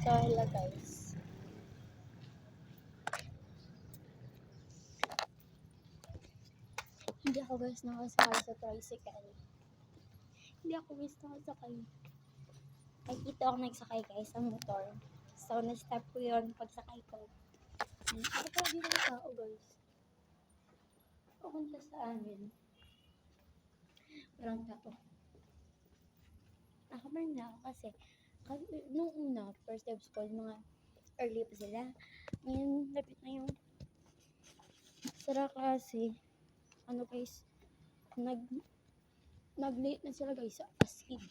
So, hello guys. Hindi ako guys nakasakay sa tricycle. Hindi ako guys nakasakay. Ay, ito ako nagsakay guys sa motor. So, na-stop ko yun pagsakay ko. Ano pa dito ang tao guys? Pupunta sa amin. Walang tao. Nakaman na ako kasi nung una, first day of school, mga early pa sila. Ngayon, lapit na yung sara kasi, ano guys, nag-late na sila guys sa asin.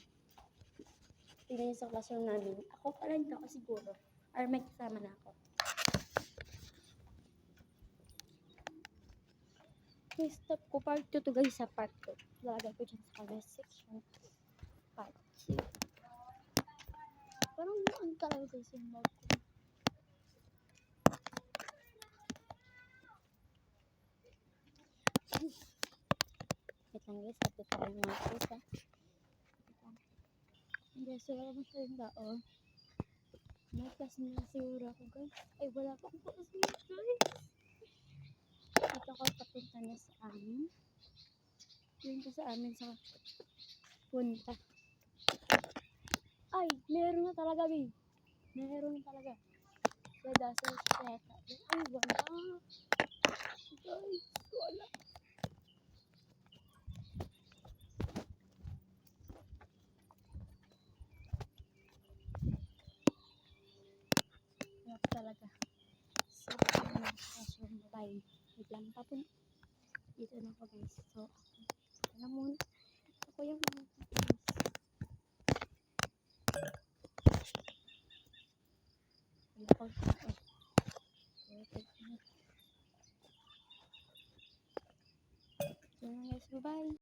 Tingnan niyo sa classroom namin. Ako pa rin ako siguro. Or may kasama na ako. Okay, stop ko. Part 2 to guys sa part 2. Lalagay ko dyan sa comment section. Part 2. Parang ang talaga guys yung mouth ko. Wait lang guys. Update ko yung mga guys ha. Guys, wala mo siya yung tao. May classmate siguro ako guys. Ay, wala pa akong classmate guys. Dito ako papunta na sa amin. Yun ko sa amin sa punta. Ay, meron na talaga, babe. Meron na talaga. Dada sa seta. Ay, wala. Guys, wala. Wala talaga. So, classroom bye. Wait lang tapon. Dito na ako guys. So, alam mo, ako yung mga guys. Wala ko tao. So, guys, bye-bye.